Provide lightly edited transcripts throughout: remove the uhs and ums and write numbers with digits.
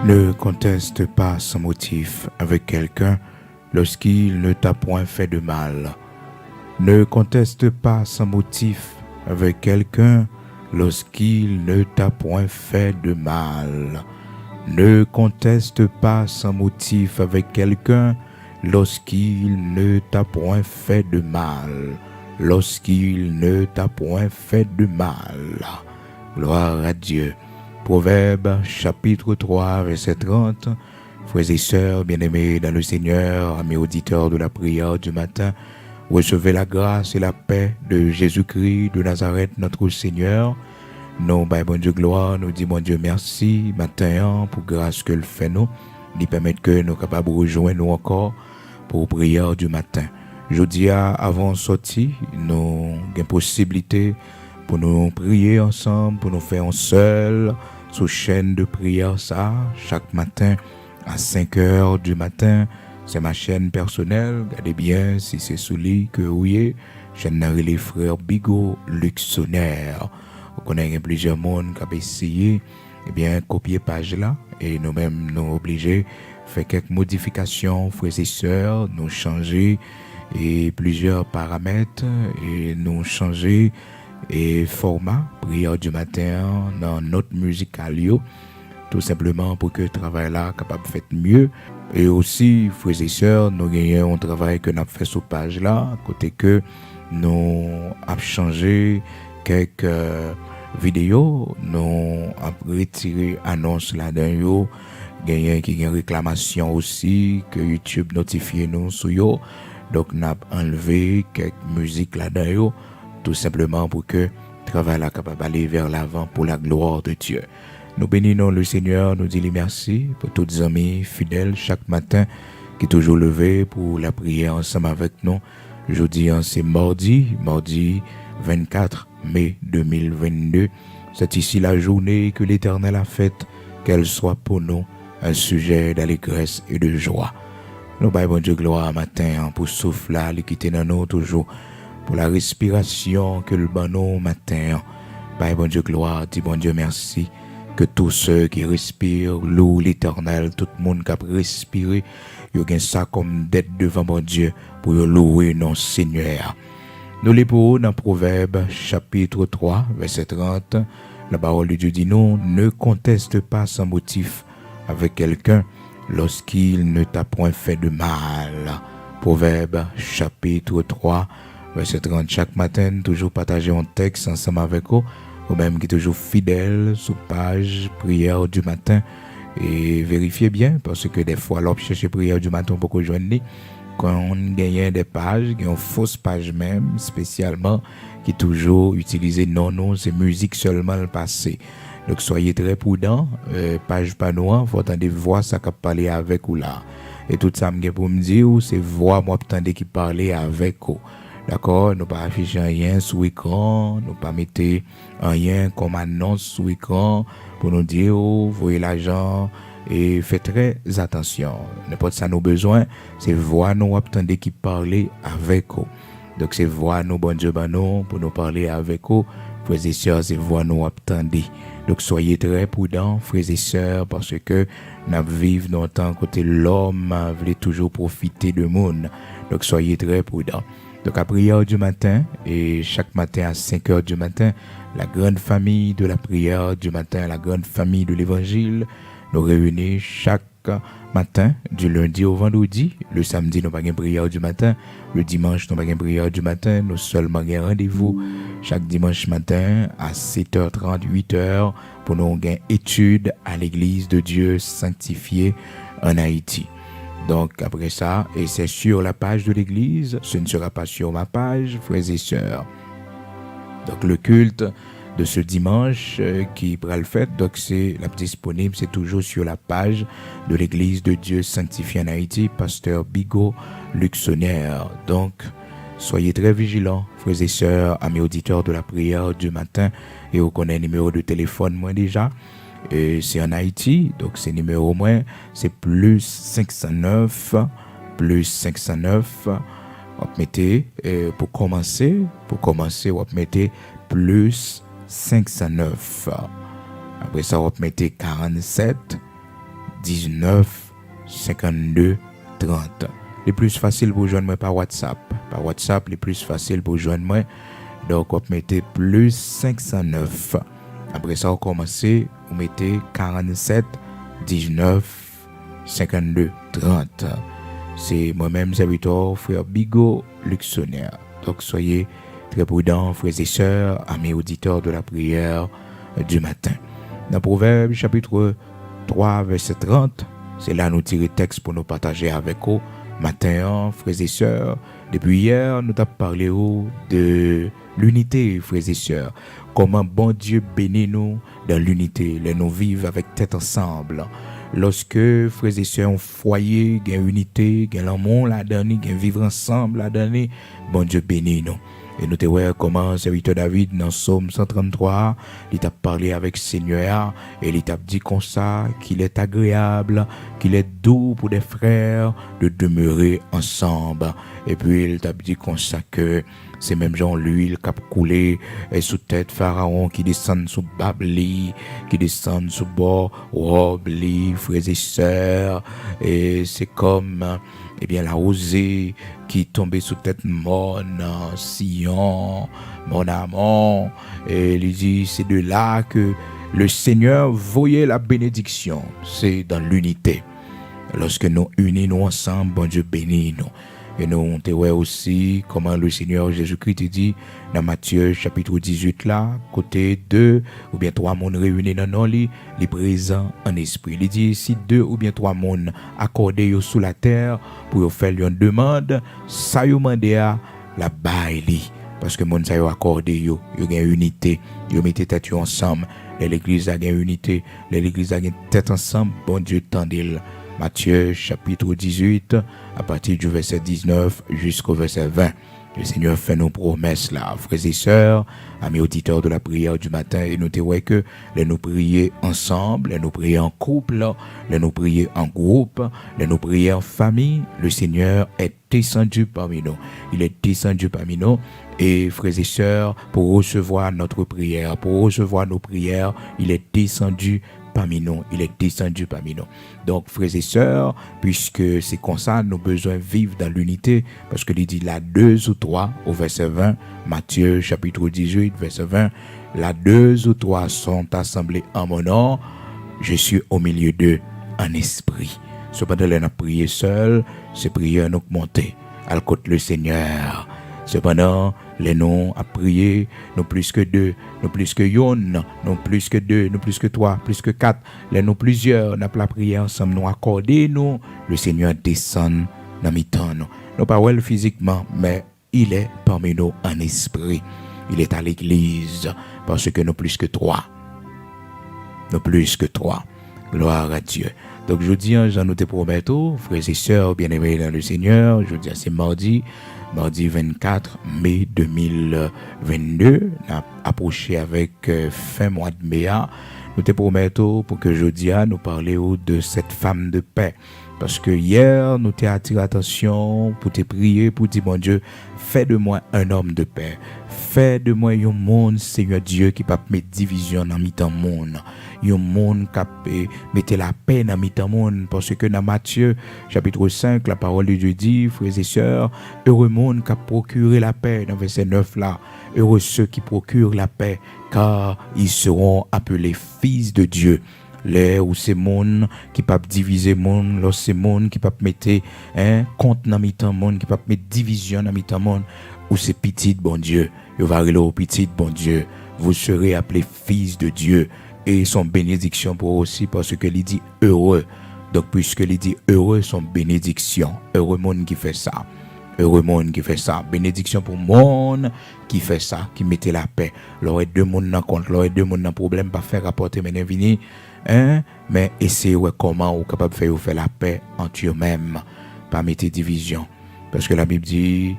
Ne conteste pas sans motif avec quelqu'un lorsqu'il ne t'a point fait de mal. Ne conteste pas sans motif avec quelqu'un lorsqu'il ne t'a point fait de mal. Ne conteste pas sans motif avec quelqu'un lorsqu'il ne t'a point fait de mal. Lorsqu'il ne t'a point fait de mal. Gloire à Dieu. Proverbe chapitre 3, verset 30. Frères et sœurs bien-aimés dans le Seigneur, amis auditeurs de la prière du matin, recevez la grâce et la paix de Jésus-Christ de Nazareth, notre Seigneur. Nous, bon Dieu gloire, nous disons bon Dieu merci matin pour grâce que le fait nous, nous permettre que nous capables de rejoindre nous encore pour prière du matin. Jeudi avant sortie, nous avons possibilité pour nous prier ensemble, pour nous faire un seul sous chaîne de prière ça chaque matin à 5 heures du matin. C'est ma chaîne personnelle. Regardez bien si c'est sous lit que vous voyez. Chaîne les frères Bigot Luxonnaire. Vous connaissez plusieurs monde qui ont essayé copier page là et nous-mêmes nous obligés faire quelques modifications, frères et sœurs, nous changer et plusieurs paramètres et nous changer et format prière du matin dans notre musical tout simplement pour que le travail là capable de faire mieux. Et aussi frères et sœurs, nous gagnons un travail que nous avons fait sur page là côté que nous avons changé quelques vidéos, nous avons retiré annonce là-dedans, gagné qui une réclamation aussi que YouTube notifie nous sur yo. Donc nous avons enlevé quelques musiques là-dedans tout simplement pour que le travail là capable d'aller vers l'avant pour la gloire de Dieu. Nous bénissons le Seigneur, nous disons merci pour tous les amis fidèles chaque matin qui toujours levé pour la prière ensemble avec nous. Jeudi, c'est mardi 24 mai 2022. C'est ici la journée que l'Éternel a faite, qu'elle soit pour nous un sujet d'allégresse et de joie. Nous bon Dieu gloire matin pour souffle là, qui quitter dans nous toujours, pour la respiration que le banon matin. Bon Dieu gloire, dis bon Dieu merci. Que tous ceux qui respirent louent l'Éternel, tout le monde qui a respiré, ils ont ça comme d'être devant mon Dieu pour louer notre Seigneur. Nous les pour dans Proverbe chapitre 3, verset 30, la parole de Dieu dit non, ne conteste pas sans motif avec quelqu'un lorsqu'il ne t'a point fait de mal. Proverbe chapitre 3, verset 30, chaque matin, toujours partager un texte ensemble avec vous, ou même qui est toujours fidèle sous page prière du matin et vérifiez bien parce que des fois l'on cherche prière du matin pour que joindre quand on gagne des pages, il y a une fausse page même spécialement qui toujours utilisé non c'est musique seulement le passé. Donc soyez très prudents, page pas noire, faut attendre voix ça qui parler avec ou là. Et tout ça me pour me dire c'est voix moi attendre qui parler avec ou. D'accord, nous pas afficher rien sur écran, nous pas mettre rien comme annonce sur écran pour nous dire voyez l'argent et faites très attention. N'importe ça nos besoins, c'est voix nous attendre qui parler avec vous. Donc c'est voix nous bon Dieu nous pour nous parler avec vous. Frères et sœurs, c'est voix nous attendre. Donc soyez très prudents frères et sœurs parce que nous vivons dans le temps côté l'homme veut toujours profiter du monde. Donc soyez très prudents. Donc à prière du matin et chaque matin à 5 heures du matin, la grande famille de la prière du matin, la grande famille de l'évangile, nous réunit chaque matin du lundi au vendredi. Le samedi, nous pas une prière du matin. Le dimanche, nous pas une prière du matin. Nous seulement un rendez-vous chaque dimanche matin à 7h30, 8h pour nous une étude à l'église de Dieu sanctifiée en Haïti. Donc après ça, et c'est sur la page de l'église, ce ne sera pas sur ma page, frères et sœurs. Donc le culte de ce dimanche qui pourra le faire, donc c'est disponible, c'est toujours sur la page de l'église de Dieu sanctifié en Haïti, pasteur Bigot Luxonnaire. Donc soyez très vigilants, frères et sœurs, amis auditeurs de la prière du matin, et vous connaissez le numéro de téléphone moi déjà. Et c'est en Haïti, donc c'est numéro moins, c'est plus 509, on mettez, pour commencer, on mettez plus 509. Après ça, on mettez 47, 19 52 30. Les plus faciles pour joindre moi par WhatsApp. Par WhatsApp, les plus faciles pour joindre moi. Donc, on mettez plus 509. Après ça, on commence, on mettez 47 19 52 30. C'est moi-même, serviteur, frère Bigot, Luxonnaire. Donc, soyez très prudents, frères et sœurs, amis auditeurs de la prière du matin. Dans Proverbe, chapitre 3, verset 30, c'est là nous tirer texte pour nous partager avec vous. Matin, frères et sœurs, depuis hier, nous avons parlé de l'unité, frères et sœurs. Comment bon Dieu bénit nous dans l'unité, les nous vivons avec tête ensemble. Lorsque frères et sœurs ont foyer, gain unité, gain l'amour là-dedans, gain vivre ensemble là-dedans, bon Dieu bénit nous. Et nous te voyons comment serviteur David dans Psaume 133, il t'a parlé avec Seigneur et il t'a dit comme ça qu'il est agréable, qu'il est doux pour des frères de demeurer ensemble. Et puis il t'a dit comme ça que c'est même genre l'huile qui a coulé sous tête Pharaon qui descend sous Babli, qui descend sous bord Robli, frères et sœurs. Et c'est comme eh bien la rosée qui tombait sous tête mon Sion, mon amant. Et il dit c'est de là que le Seigneur voyait la bénédiction. C'est dans l'unité. Lorsque nous unis nous ensemble, bon Dieu bénit nous. Et nous, on te voit aussi comment le Seigneur Jésus-Christ te dit dans Matthieu chapitre 18 là, côté 2 ou bien 3 mondes réunis dans nos lits, les présents en esprit. Il dit si 2 ou bien 3 mondes accordés sous la terre pour faire une demande, ça y mandé à la baille. Parce que monde ça y accordé yo gagne unité, yo mettez tête ensemble. L'église a gagne unité, l'église a gagne tête ensemble, bon Dieu tendil. Matthieu chapitre 18, à partir du verset 19 jusqu'au verset 20. Le Seigneur fait nos promesses là, frères et sœurs, amis auditeurs de la prière du matin, et notez ouais que les nous prier ensemble, les nous prier en couple, les nous prier en groupe, les nous prier en famille. Le Seigneur est descendu parmi nous. Il est descendu parmi nous. Et frères et sœurs, pour recevoir notre prière, pour recevoir nos prières, il est descendu parmi nous, il est descendu parmi nous. Donc, frères et sœurs, puisque c'est comme ça, nous avons besoin de vivre dans l'unité, parce que il dit là 2 ou 3 au verset 20, Matthieu chapitre 18, verset 20, là 2 ou 3 sont assemblés en mon nom, je suis au milieu d'eux en esprit. Cependant, nous avons prié seul, ces prières nous monter à côté le Seigneur. Cependant, les noms à prier, nous plus que 2, nous plus que yon, nous plus que 2, nous plus que 3, plus que 4, les nous plusieurs, nous la prier ensemble, nous accorder nous, le Seigneur descend dans mi-temps nous. Nous pas well physiquement, mais il est parmi nous en esprit. Il est à l'église, parce que nous plus que 3. Nous plus que 3. Gloire à Dieu. Donc je dis, j'en nous te promets tout, frères et sœurs bien-aimés dans le Seigneur, je dis, c'est mardi 24 mai 2022, on a approché avec fin mois de mai, nous te promettons pour que jeudi nous parlions de cette femme de paix. Parce que hier, nous t'ai attiré l'attention pour te prier, pour dire, mon Dieu, fais de moi un homme de paix. Fais de moi un monde, Seigneur Dieu, qui peut mettre division dans mi-temps monde. Un monde qui peut mettre la paix dans mi-temps monde. Parce que dans Matthieu, chapitre 5, la parole de Dieu dit, frères et sœurs, heureux monde qui a procuré la paix. Dans verset 9 là, heureux ceux qui procurent la paix, car ils seront appelés fils de Dieu. Les ou ces monde qui peuvent diviser monde, là ces monde qui peuvent mettre compte dans mi-temps monde, qui peuvent mettre division dans mi-temps monde, ou c'est petit bon Dieu, il va aller au petit bon Dieu, vous serez appelés fils de Dieu, et son bénédiction pour aussi parce que il dit heureux. Donc puisque il dit heureux, son bénédiction, heureux monde qui fait ça. Heureux monde qui fait ça. Bénédiction pour monde qui fait ça, qui mettait la paix. L'aurait deux monde dans compte, l'aurait deux monde dans problème, pas faire rapporter mais vini. Mais essayez comment vous capable de faire la paix entre eux-mêmes, pas mettre division. Parce que la Bible dit,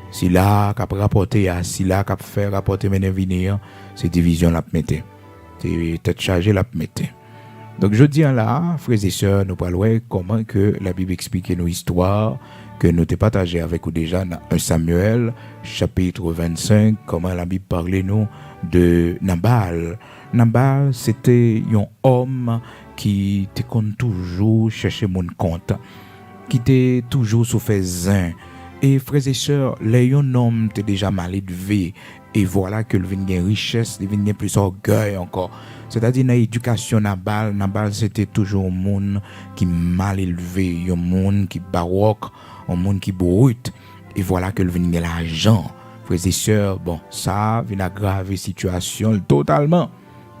si là cap rapporter, si là cap faire rapporter mais venir, c'est division la mettre. C'est tête chargée la mettre. Donc je dis là, frères et sœurs, nous parlons comment que la Bible explique nos histoires que nous t'ai partagé avec vous déjà dans 1 Samuel chapitre 25, comment la Bible parlait nous de Nabal. Nabal, c'était un homme qui te compte toujours chercher mon compte, qui te toujours sous fait zin. Et frères et sœurs, les homme t'es déjà mal élevé. Et voilà que le vin gain richesse, le vin gain plus orgueil encore. C'est-à-dire dans l'éducation Nabal c'était toujours un monde qui mal élevé, un monde qui baroque, un monde qui brut. Et voilà que le vin gain l'argent. Frères et sœurs, bon, ça vient aggraver situation totalement.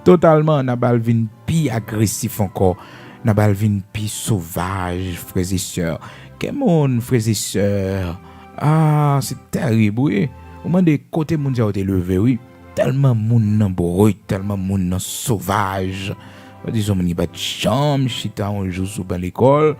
Nabal vin plus agressif encore. Nabal vin plus sauvage, frères et sœurs. Quel monde, frères et sœurs. Ah, c'est terrible, oui. Au moment des côtés mondiaux t'es levé, oui. Tellement moun nan brut, tellement moun nan sauvage. Disons mon pas de chambre, chita on joue sous ban l'école.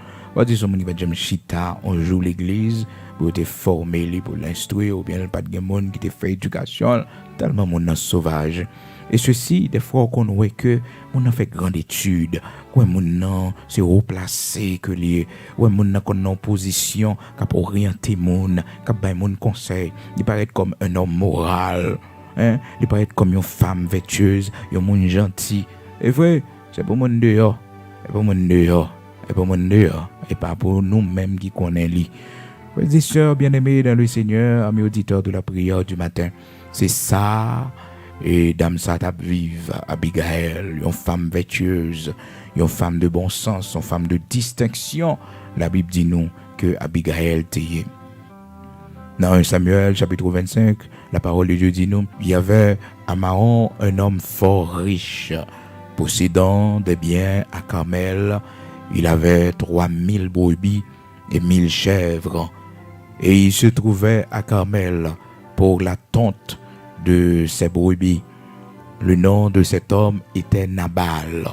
Disons mon pas de chambre chita on joue l'église pour te former pour l'instruire ou bien pas de monde qui te fait éducation, tellement moun nan sauvage. Et ceci, des fois, qu'on voit que on a fait grande étude, ouais, mon c'est haut placé que les, ouais, mon qu'on en position, cap orienter moun, cap bay moun conseil, il paraît comme un homme moral, hein, il paraît comme une femme vertueuse, un monde gentil. Et vrai, c'est pour moun dehors, et pas pour nous-mêmes qui connaissons lui. Frères et sœurs bien-aimés dans le Seigneur, amis auditeurs de la prière du matin, c'est ça. Et dame ça t'a vive Abigail, une femme vertueuse, une femme de bon sens, une femme de distinction. La Bible dit nous que Abigail était. Dans 1 Samuel chapitre 25, la parole de Dieu dit nous, il y avait à Maon un homme fort riche, possédant des biens à Carmel. Il avait 3000 brebis et 1000 chèvres. Et il se trouvait à Carmel pour la tonte de ses brebis. Le nom de cet homme était Nabal.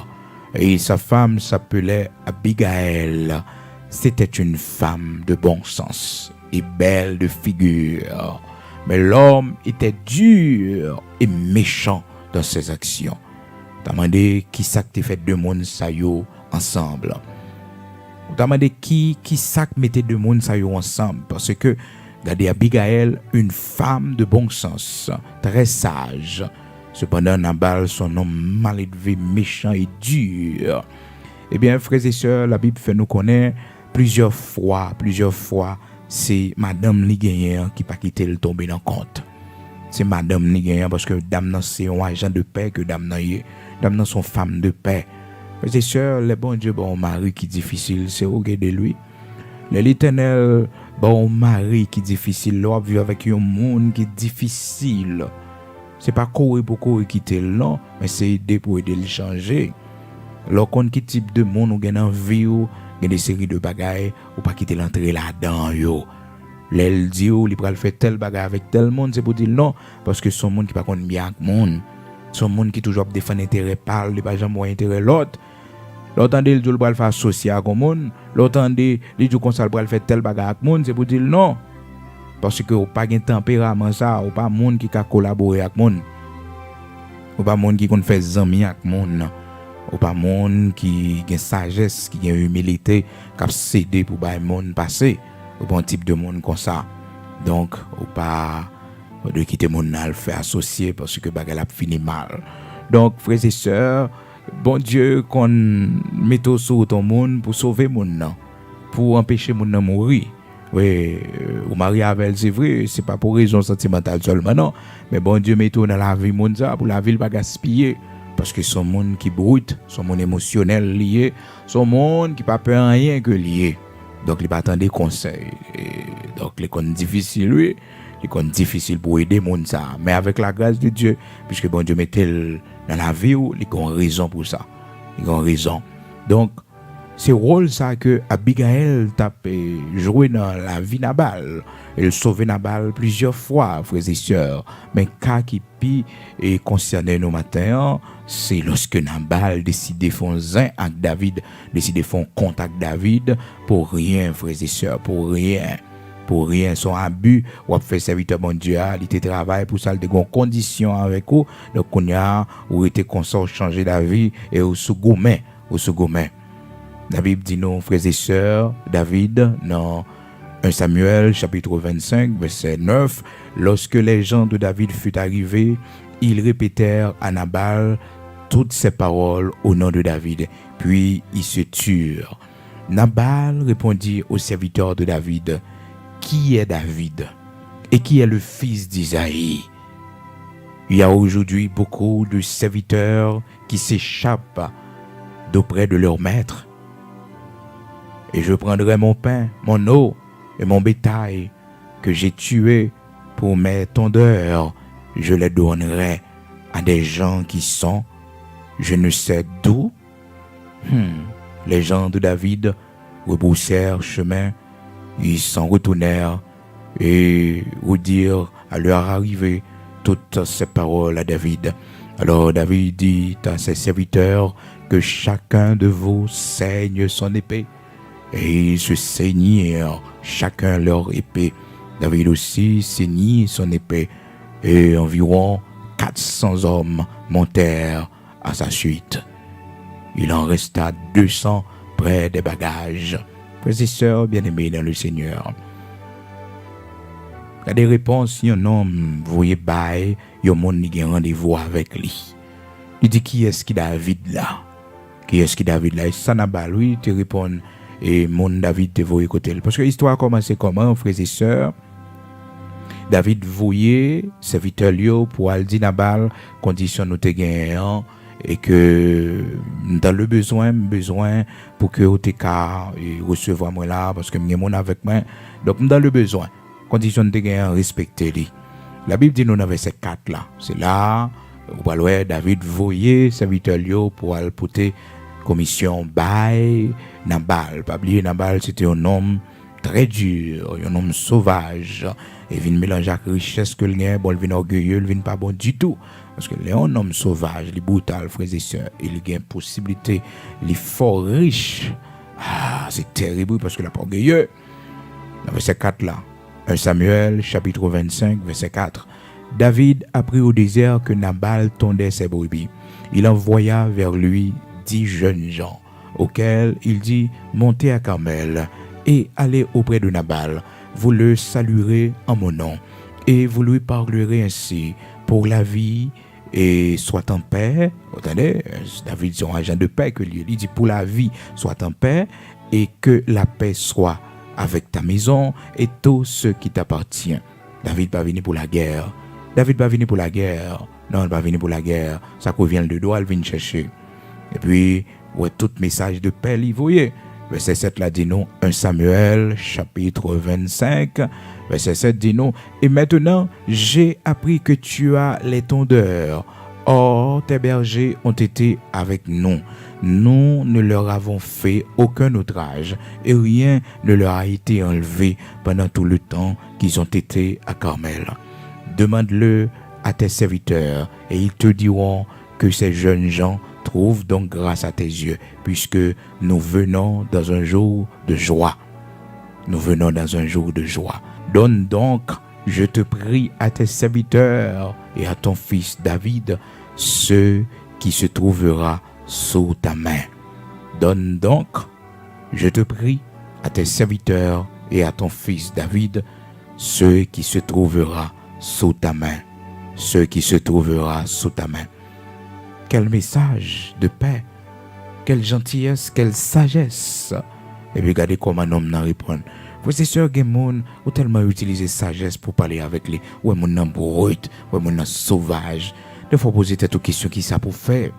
Et sa femme s'appelait Abigail. C'était une femme de bon sens et belle de figure. Mais l'homme était dur et méchant dans ses actions. T'as demandé qui ça que fait deux mondes ça yo ensemble. T'as demandé qui ça que mettait deux mondes ça yo ensemble parce que regardez Abigail, une femme de bon sens, très sage. Cependant, Nabal, son homme mal élevé, méchant et dur. Eh bien, frères et sœurs, la Bible fait nous connaître plusieurs fois, c'est Madame Ligayen qui pas quitté le tomber dans compte. C'est Madame Ligayen parce que Dame c'est un agent de paix que Dame sont femme de paix. Frères et sœurs, le bon Dieu, bon mari qui difficile, c'est au de lui. L'Éternel, bon mari qui difficile, l'on vivre avec un monde qui est difficile. C'est pas courir pour courir quitter le non, mais c'est aider pour aider le changer. Lorsqu'on qui type de monde ou gagne en vie ou gagne des séries de bagailles ou pas quitter l'entrée là-dedans yo. L'elle dit ou il pral faire tel bagaille avec tel monde, c'est pour dire non parce que son monde qui pas connaît bien avec monde. Son monde qui toujours défend intérêt parle, il pas jamais intérêt l'autre. L'autre dit il va faire associer avec monde, l'autre dit il dit qu'on ça va faire tel bagarre avec monde, c'est pour dire non. Parce que ou pas un tempérament ça, ou pas monde qui a collaborer avec monde. Ou pas monde qui qu'on fait amis avec monde. Ou pas monde qui a sagesse, qui a humilité, qui a cédé pour bailler monde passer. Ou pas un type de monde comme ça. Donc ou pas de quitter monde à le faire associer parce que bagarre a fini mal. Donc frères et sœurs, bon Dieu qu'on mette sur ton monde pour sauver monde, pour empêcher monde de mourir. Oui, au mari avec elle, c'est vrai, c'est pas pour raison sentimentale seulement, non. Mais bon Dieu mette dans la vie monde ça pour la ville pas gaspiller. Parce que son monde qui brute, son monde émotionnel lié, son monde qui pas peur rien que lié. Donc il pas attendre des conseils. Donc les conditions difficiles lui, les conditions difficiles pour aider monde ça. Mais avec la grâce de Dieu, puisque bon Dieu mette dans la vie où il a raison pour ça. Il a raison. Donc c'est rôle ça que Abigail t'a joué dans la vie Nabal. Elle sauvé Nabal plusieurs fois, frères et sœurs. Mais cas qui pi et concerné nos matins, c'est lorsque Nabal décide de faire un avec David, décide de faire un contact David pour rien, frères et sœurs, pour rien. Pour rien, son abus, ou a fait serviteur bon Dieu, il était travail pour ça, il était en condition avec vous. Donc on a ou était consort changer la vie et au secoumin. La Bible dit non, frères et sœurs, David, dans 1 Samuel, chapitre 25, verset 9, lorsque les gens de David furent arrivés, ils répétèrent à Nabal toutes ces paroles au nom de David. Puis ils se turent. Nabal répondit au serviteur de David, qui est David et qui est le fils d'Isaïe? Il y a aujourd'hui beaucoup de serviteurs qui s'échappent d'auprès de leur maître. Et je prendrai mon pain, mon eau et mon bétail que j'ai tué pour mes tondeurs. Je les donnerai à des gens qui sont, je ne sais d'où. Les gens de David rebroussèrent chemin, ils s'en retournèrent et reddirent à leur arrivée toutes ces paroles à David. Alors David dit à ses serviteurs que chacun de vous saigne son épée. Et ils se saignirent chacun leur épée. David aussi saignit son épée. Et environ 400 hommes montèrent à sa suite. Il en resta 200 près des bagages. Frères et sœurs bien-aimés dans le Seigneur, il y a des réponses, il y a un homme, vous voyez, il y a un monde qui a rendez-vous avec lui. Il dit, qui est-ce qui David là? Qui est-ce qui David là? Et ça n'a pas, lui, tu réponds, et mon David te voyait côté. Parce que l'histoire a commencé comment, frères et sœurs? David voyait serviteur Lio pour aller dire Nabal, condition nous te gagnant, et que dans le besoin pour que tu aies recevoir moi là, parce que je suis avec moi. Donc, dans le besoin, condition de gagnant, respecter lui. La Bible dit nous dans verset 4 là. C'est là, où David voyait serviteur Lio pour aller porter commission by Nabal. Pas oublier Nabal, c'était un homme très dur, un homme sauvage. Et il vient mélanger avec richesse que le gain, bon, il vient orgueilleux, il vient pas bon du tout. Parce que les un homme sauvage, il est brutal, frères et sœurs, il a une possibilité, il est fort riche. Ah, c'est terrible parce que la orgueilleux. Dans verset 4 là, 1 Samuel, chapitre 25, verset 4. David apprit au désert que Nabal tondait ses brebis. Il envoya vers lui 10 jeunes gens, auxquels il dit, montez à Carmel et allez auprès de Nabal. Vous le saluerez en mon nom et vous lui parlerez ainsi, pour la vie et soit en paix. Attendez, David c'est un agent de paix que lui, il dit pour la vie soit en paix et que la paix soit avec ta maison et tout ce qui t'appartient. David pas venu pour la guerre. David pas venu pour la guerre. Non, il pas venu pour la guerre. Ça revient de doigt, il vient chercher. Et puis, ouais, tout message de paix, vous voyez. Verset 7 là dit nous, 1 Samuel, chapitre 25, verset 7 dit nous, et maintenant j'ai appris que tu as les tondeurs. Or, tes bergers ont été avec nous. Nous ne leur avons fait aucun outrage et rien ne leur a été enlevé pendant tout le temps qu'ils ont été à Carmel. Demande-le à tes serviteurs et ils te diront que ces jeunes gens trouvent donc grâce à tes yeux, puisque nous venons dans un jour de joie. Nous venons dans un jour de joie. Donne donc, je te prie, à tes serviteurs et à ton fils David, ce qui se trouvera sous ta main. Donne donc, je te prie, à tes serviteurs et à ton fils David, ce qui se trouvera sous ta main. Ce qui se trouvera sous ta main. Quel message de paix, quelle gentillesse, quelle sagesse. Et puis regardez comment un homme n'en répond. Vous c'est sûr que moun ou tellement utiliser sagesse pour parler avec les ou mon nom brut, ou mon nom sauvage. Il faut poser cette question qui ça pour faire.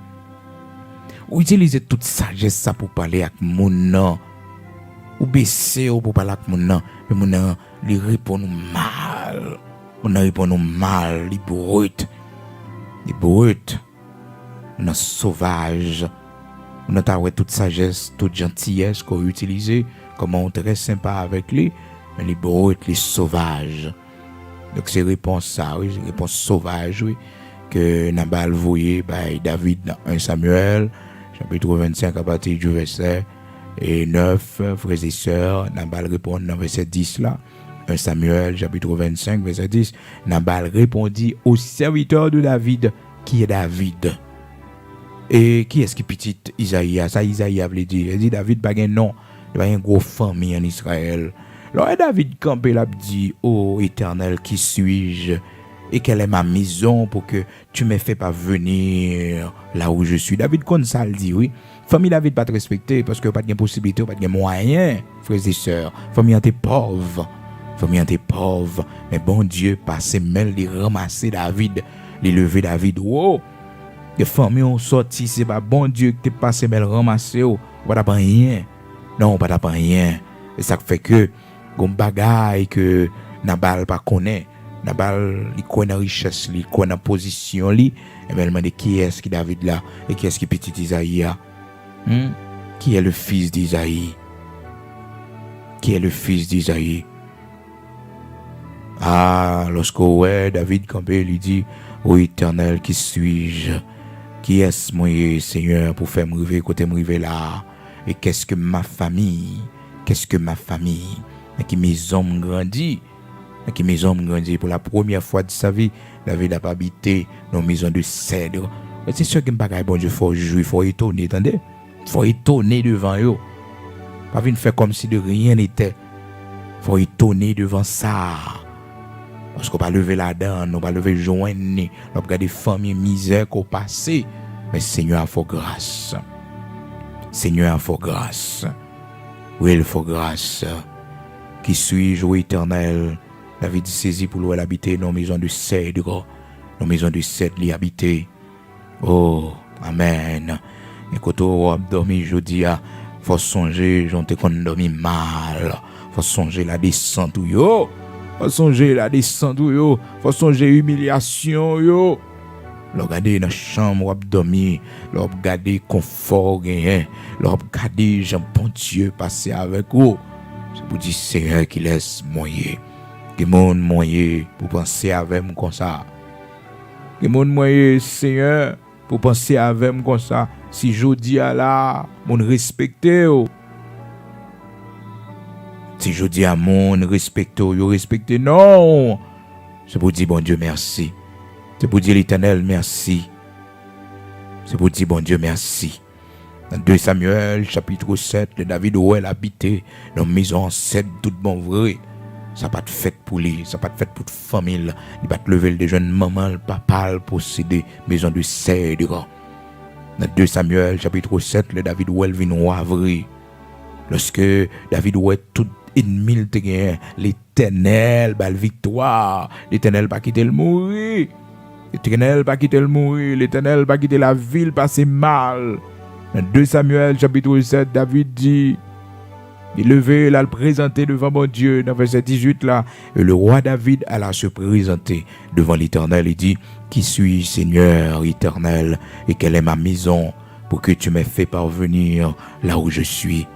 Ou utiliser toute sagesse ça pour parler avec mon nom. Ou baisser ou pour parler avec mon nom, mais mon nom lui répond mal. Mon nom répond mal, il brut. Il brut. On a sauvage, on a toute sagesse, toute gentillesse qu'on utilise, comment on est très sympa avec lui, mais les brut, les sauvages. Donc c'est réponse ça, oui, réponse sauvage, oui, que Nabal voyait David dans 1 Samuel, chapitre 25 à partir du verset 9, frères et sœurs, Nabal répond dans verset 10 là. 1 Samuel, chapitre 25, verset 10, Nabal répondit au serviteur de David, qui est David. Et qui est-ce qui petit Isaïe? Ça Isaïe avait dit. Il dit David pas un nom, il pas une grosse famille en Israël. Alors David campé l'a dit, ô Éternel, qui suis-je et quelle est ma maison pour que tu me fais parvenir là où je suis. David comme ça le dit, oui. Famille David pas te respecter parce que pas de possibilité, pas de moyens, frères et sœurs. Famille t'es pauvre. Famille t'es pauvre. Mais bon Dieu, passé mêle les ramasser David, les lever David. Wow! Les familles ont sorti, c'est pas bon Dieu que t'es passé mêle ramasser. Pas d'apprendre rien. Non, pas d'apprendre rien. Et ça fait que, gon bagaille que Nabal pas connaît. Nabal, il connaît la richesse, il connaît la position, et bien il demande qui est-ce qui David là, et qui est-ce qui petit Isaïe a. Qui est le fils d'Isaïe? Qui est le fils d'Isaïe? Ah, lorsque ouais, David campé lui dit, ô Éternel, qui suis-je? Qui est-ce moi, Seigneur, pour faire me rêver, côté me rêver là? Et qu'est-ce que ma famille? Qu'est-ce que ma famille? Et qui mes hommes grandissent? Et qui mes hommes grandissent pour la première fois de sa vie, David a pas habité dans une maison de cèdre. Mais c'est sûr qu'il n'y a pas bon Dieu, il faut jouer, il faut étonner, attendez? Il faut étonner devant eux. Pas venir faire comme si de rien n'était. Il faut étonner devant ça. Parce qu'on va lever la dent, on va lever le joint, on va regarder famille misère qu'on passé. Mais Seigneur a fait grâce. Seigneur a fait grâce. Oui, il faut grâce. Qui suis-je, ô Éternel? David saisi pour l'ouest habiter dans maison de cèdre. Dans maison de cèdre, l'y habiter. Oh, Amen. Et quand on a dormi, je dis, faut songer, j'en t'ai dormi mal. Faut songer la descente, yo. Faut songer la descente, yo. Faut songer humiliation, yo. L'on regarde dans la chambre, on dormi. L'on regarde confort, l'on regarde, j'aime bon Dieu passer avec vous. C'est pour dire, Seigneur qui laisse moyen. Que mon moyen pour penser avec moi comme ça. Que mon moyen, Seigneur, pour penser avec moi comme ça. Si je dis à la, mon respecter. Si je dis à mon respecter, yo respecter. Non. C'est pour dire, bon Dieu, merci. C'est pour dire l'Éternel, merci. C'est pour dire, bon Dieu, merci. Dans 2 Samuel, chapitre 7, le David où elle habitait dans une maison en 7, tout bon vrai. Ça pas de fête pour lui, ça pas de fête pour la famille. Il va te lever le jeune maman, le papa, le posséder maison de cèdre. Dans 2 Samuel, chapitre 7, le David où elle vient roi vrai. Lorsque David où tout ennemi te gagne, l'Éternel, la victoire, l'Éternel pas quitter le mourir. L'Éternel pas quitter le mourir, l'Éternel pas quitter la ville passer mal. Dans 2 Samuel chapitre 7, David dit, il levé, il a le présenté devant mon Dieu, dans verset 18 là, et le roi David alla se présenter devant l'Éternel et dit, qui suis Seigneur éternel, et quelle est ma maison pour que tu m'aies fait parvenir là où je suis.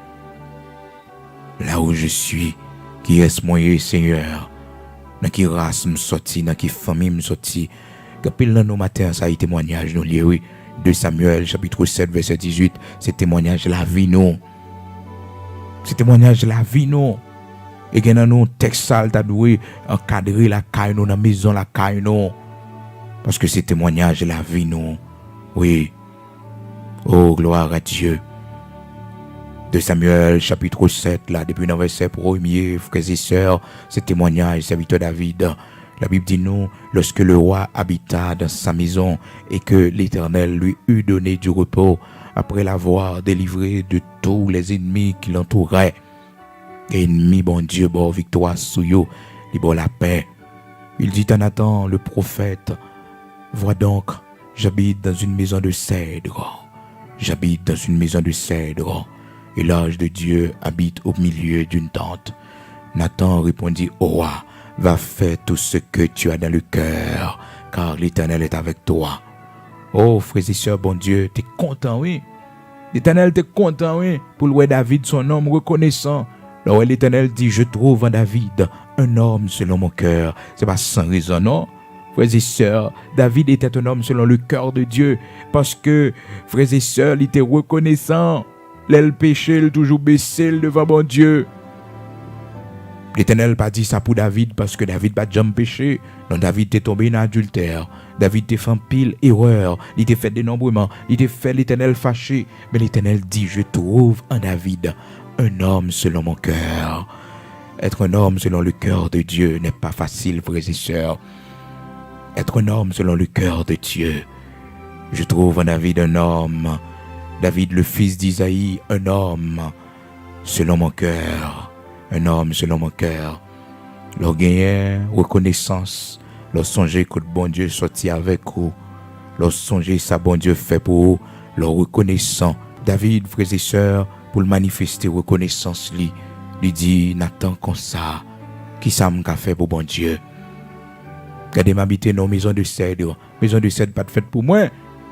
Là où je suis, qui est-ce moi, Seigneur? Dans qui race me sorti, dans qui famille me sorti? Quand dans nos matins, ça a été témoignage, nous lions, oui. 2 Samuel, chapitre 7, verset 18, c'est témoignage de la vie, non. C'est témoignage de la vie, non. Et que dans nos textes sales, tu dois encadrer la caille, dans la maison, la caille, non. Parce que c'est témoignage de la vie, non. Oui. Oh, gloire à Dieu. 2 Samuel, chapitre 7, là, depuis le verset 1er, frères et sœurs, c'est témoignage, serviteur David. La Bible dit nous, lorsque le roi habita dans sa maison et que l'Éternel lui eut donné du repos, après l'avoir délivré de tous les ennemis qui l'entouraient. Ennemi, bon Dieu, bon victoire sous eux, bon la paix. Il dit à Nathan, le prophète, vois donc, j'habite dans une maison de cèdre. J'habite dans une maison de cèdre. Et l'ange de Dieu habite au milieu d'une tente. Nathan répondit au roi, va faire tout ce que tu as dans le cœur, car l'Éternel est avec toi. Oh, frères et sœurs, bon Dieu, t'es content, oui. L'Éternel t'es content, oui, pour louer David, son homme reconnaissant. Alors l'Éternel dit, je trouve en David un homme selon mon cœur. C'est pas sans raison, non? Frères et sœurs, David était un homme selon le cœur de Dieu, parce que, frères et sœurs, il était reconnaissant. L'aile péché, il toujours baissé devant mon Dieu. L'Éternel pas dit ça pour David parce que David pas jamais péché. Non, David est tombé dans l'adultère. David a fait un pile erreur. Il a fait dénombrement. Il a fait l'Éternel fâché. Mais l'Éternel dit, je trouve en David un homme selon mon cœur. Être un homme selon le cœur de Dieu n'est pas facile, frères et sœurs. être un homme selon le cœur de Dieu. Je trouve en David un homme, David le fils d'Isaïe, un homme selon mon cœur, un homme selon mon cœur. Leur gagner reconnaissance, leur songer que le bon Dieu sorti avec vous, leur songer ça bon Dieu fait pour vous, leur reconnaissant. David, frères et sœurs, pour le manifester reconnaissance lui dit Nathan comme ça, qui ça m'a fait pour bon Dieu. Regardez m'habiter dans maison de cèdre pas de fête pour moi.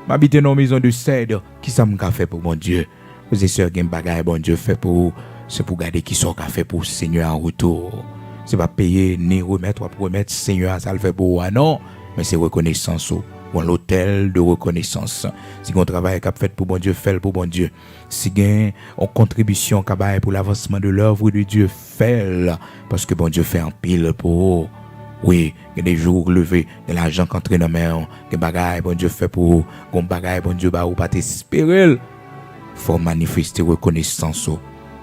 M'habiter dans maison de cèdre, qui ça m'a fait pour bon Dieu. Frères et sœurs, gen bagay bon Dieu fait pour vous, c'est pour garder qui sont qu'a fait pour le Seigneur en retour. C'est pas payer ni remettre ou remettre Seigneur ça le fait pour vous, non, mais c'est reconnaissance ou l'hôtel de reconnaissance. Si on travaille qu'a fait pour bon Dieu, fait pour bon Dieu. Si on contribution qu'a fait pour l'avancement de l'œuvre de Dieu, fait parce que bon Dieu fait en pile pour vous. Oui, il y a des jours levés, de l'argent qu'entre dans main, que bagaille bon Dieu fait pour vous, qu'on bagaille bon Dieu ba ou pas t'espérer. Faut manifester reconnaissance,